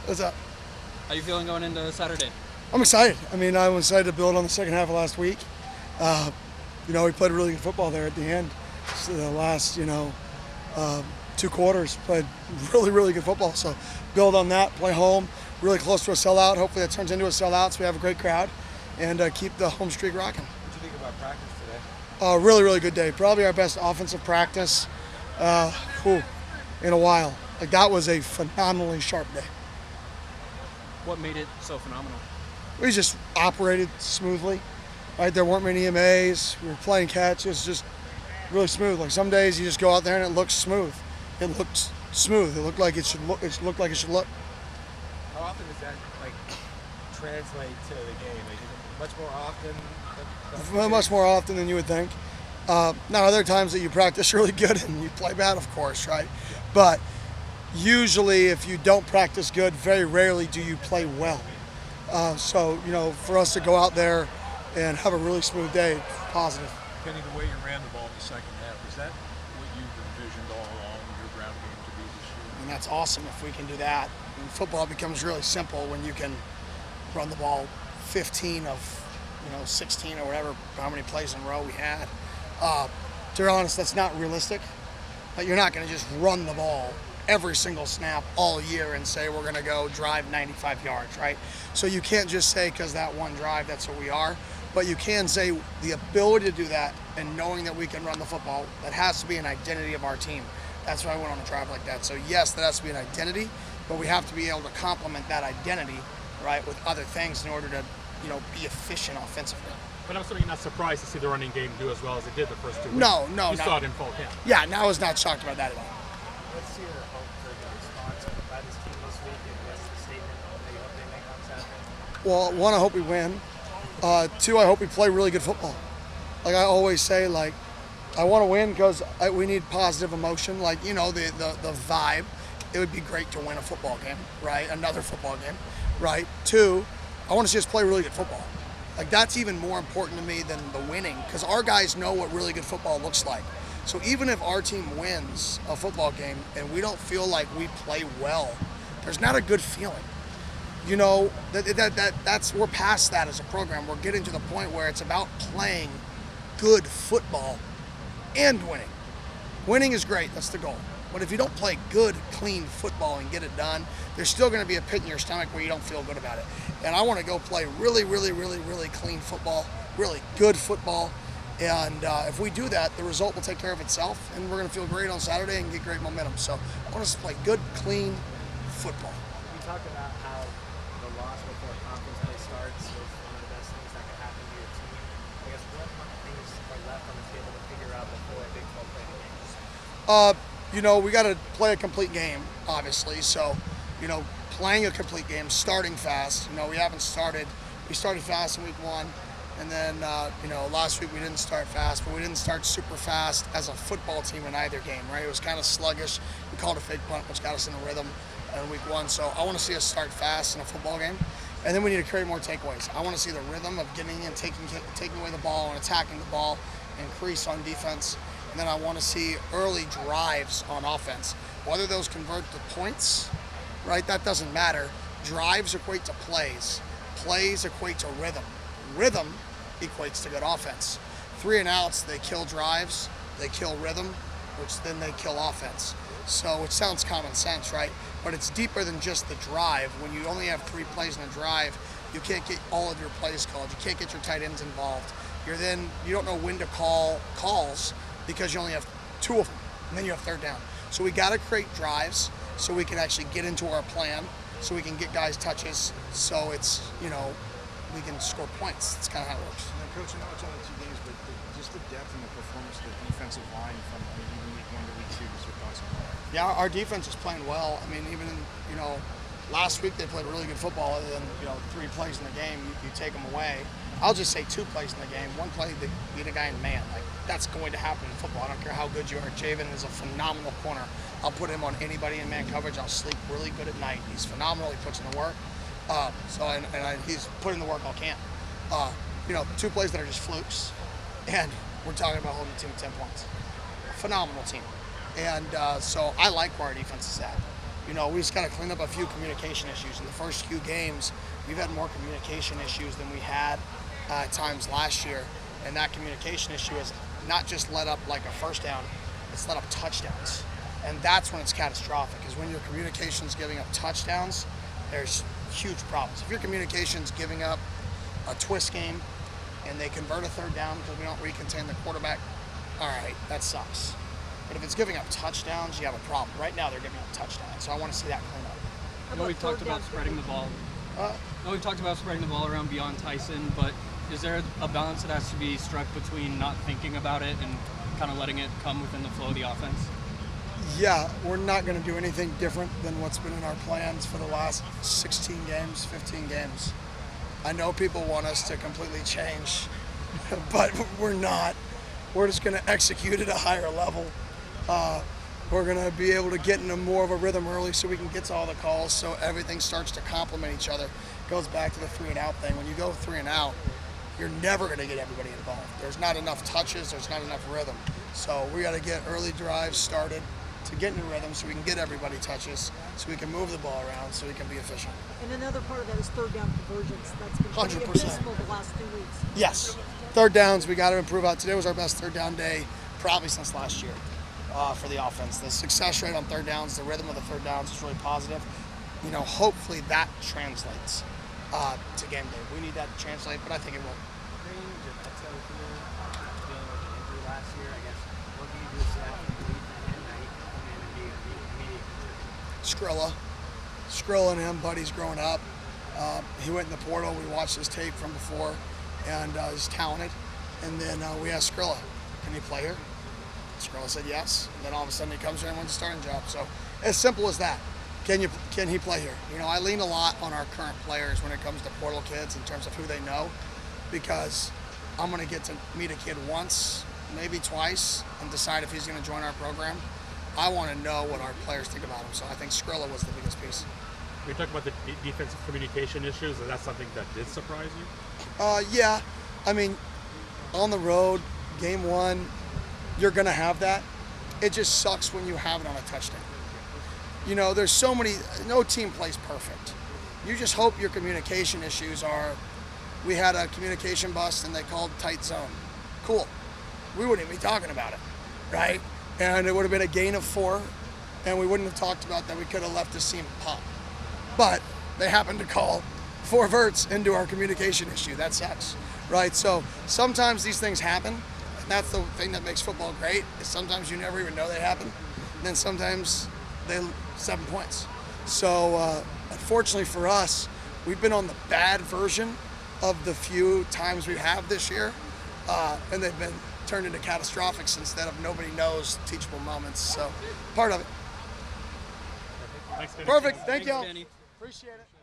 What's up? How you feeling going into Saturday? I'm excited. I mean, I was excited to build on the second half of last week. We played really good football there at the end. So the last, 2 quarters played really, really good football. So build on that, play home, really close to a sellout. Hopefully that turns into a sellout so we have a great crowd and keep the home streak rocking. What do you think about practice today? Really, really good day. Probably our best offensive practice in a while. Like, that was a phenomenally sharp day. What made it so phenomenal? We just operated smoothly, right? There weren't many EMAs. We were playing catch. It was just really smooth. Like, some days you just go out there and it looks smooth. It looked smooth. It looked like it should look. It looked like it should look. How often does that translate to the game? Is it much more often? Much more often than you would think. Now, other times that you practice really good and you play bad, of course, right? Yeah. But usually, if you don't practice good, very rarely do you play well. So, for us to go out there and have a really smooth day, positive. Kenny, the way you ran the ball in the second half, is that what you've envisioned all along your ground game to be this year? And that's awesome if we can do that. And football becomes really simple when you can run the ball 15 of 16 or whatever, how many plays in a row we had. To be honest, that's not realistic. Like, you're not going to just run the ball every single snap all year and say we're going to go drive 95 yards, right? So you can't just say because that one drive, that's what we are. But you can say the ability to do that and knowing that we can run the football, that has to be an identity of our team. That's why I went on a drive like that. So yes, that has to be an identity, but we have to be able to complement that identity, right, with other things in order to, be efficient offensively. But I'm certainly not surprised to see the running game do as well as it did the first 2 weeks. No, You saw it in fall camp. Yeah, I was not shocked about that at all. What's your hope for the response by this team this week, and what's the statement that you hope they make on Saturday? Well, one, I hope we win. 2, I hope we play really good football. Like I always say, I want to win because we need positive emotion. The vibe. It would be great to win a football game, right? Another football game, right? 2, I want to see us play really good football. Like, that's even more important to me than the winning, because our guys know what really good football looks like. So even if our team wins a football game and we don't feel like we play well, there's not a good feeling. We're past that as a program. We're getting to the point where it's about playing good football and winning. Winning is great, that's the goal. But if you don't play good, clean football and get it done, there's still going to be a pit in your stomach where you don't feel good about it. And I want to go play really, really, really, really clean football, really good football. And if we do that, the result will take care of itself, and we're going to feel great on Saturday and get great momentum. So I want us to play good, clean football. You talked about how the loss before conference play starts is one of the best things that could happen to your team. I guess what things are left on the table to figure out before a Big 12 play games? We got to play a complete game, obviously. So, playing a complete game, starting fast. We haven't started. We started fast in week 1. And then, last week we didn't start fast, but we didn't start super fast as a football team in either game, right? It was kind of sluggish. We called a fake punt, which got us in the rhythm in week 1. So I want to see us start fast in a football game. And then we need to create more takeaways. I want to see the rhythm of getting in, taking away the ball and attacking the ball, increase on defense. And then I want to see early drives on offense. Whether those convert to points, right, that doesn't matter. Drives equate to plays. Plays equate to rhythm. Rhythm equates to good offense. 3 and outs, they kill drives, they kill rhythm, which then they kill offense. So it sounds common sense, right? But it's deeper than just the drive. When you only have 3 plays in a drive, you can't get all of your plays called. You can't get your tight ends involved. You don't know when to call calls because you only have 2 of them, and then you have third down. So we got to create drives so we can actually get into our plan, so we can get guys touches, so it's, we can score points. That's kind of how it works. And then, Coach, I know it's only 2 games, but just the depth and the performance of the defensive line from even week 1 to week 2, just your thoughts on that? Yeah, our defense is playing well. I mean, even, last week they played really good football. Other than, 3 plays in the game, you take them away. I'll just say 2 plays in the game. 1 play, they beat a guy in man. That's going to happen in football. I don't care how good you are. Javen is a phenomenal corner. I'll put him on anybody in man coverage. I'll sleep really good at night. He's phenomenal. He puts in the work. He's putting the work all camp. 2 plays that are just flukes, and we're talking about holding the team at 10 points. Phenomenal team. And so I like where our defense is at. we just got to clean up a few communication issues. In the first few games, we've had more communication issues than we had at times last year. And that communication issue has not just let up like a first down, it's let up touchdowns. And that's when it's catastrophic, is when your communication's giving up touchdowns, there's huge problems. If your communication's giving up a twist game and they convert a third down because we don't recontain the quarterback, all right, that sucks. But if it's giving up touchdowns, you have a problem. Right now, they're giving up touchdowns, so I want to see that clean up. I know we've talked about spreading the ball. We've talked about spreading the ball around beyond Tyson, but is there a balance that has to be struck between not thinking about it and kind of letting it come within the flow of the offense? Yeah, we're not going to do anything different than what's been in our plans for the last 16 games, 15 games. I know people want us to completely change, but we're not. We're just going to execute at a higher level. We're going to be able to get into more of a rhythm early so we can get to all the calls so everything starts to complement each other. It goes back to the 3 and out thing. When you go 3 and out, you're never going to get everybody involved. There's not enough touches, there's not enough rhythm. So we got to get early drives started to get into rhythm so we can get everybody touches, so we can move the ball around, so we can be efficient. And another part of that is third down conversions. That's been pretty 100%. abysmal the last 2 weeks. Yes, third downs, we got to improve on. Today was our best third down day probably since last year for the offense. The success rate on third downs, the rhythm of the third downs is really positive. Hopefully that translates to game day. We need that to translate, but I think it will. Dealing with the injury last year, I guess, what can you do to staff and believe in him that he can come in and be an immediate contributor? Skrilla and him, buddies growing up. He went in the portal. We watched his tape from before, and he's talented. And then we asked Skrilla, can he play here? Skrilla said yes. And then all of a sudden he comes here and wins the starting job. So as simple as that. Can he play here? I lean a lot on our current players when it comes to portal kids in terms of who they know, because I'm going to get to meet a kid once, maybe twice, and decide if he's going to join our program. I want to know what our players think about him. So I think Skrilla was the biggest piece. We talked about the defensive communication issues. Is that something that did surprise you? Yeah. I mean, on the road, game one, you're going to have that. It just sucks when you have it on a touchdown. There's so many, no team plays perfect. You just hope your communication issues are, we had a communication bust and they called tight zone. Cool. We wouldn't even be talking about it, right? And it would have been a gain of 4, and we wouldn't have talked about that. We could have left the seam pop. But they happened to call 4 verts into our communication issue. That sucks, right? So sometimes these things happen, and that's the thing that makes football great, is sometimes you never even know they happen, and then sometimes they 7 points. So unfortunately for us, we've been on the bad version of the few times we have this year, and they've been turned into catastrophics instead of nobody knows teachable moments. So part of it. Thanks, Denny. Perfect. Thank Thanks, y'all. Danny. Appreciate it.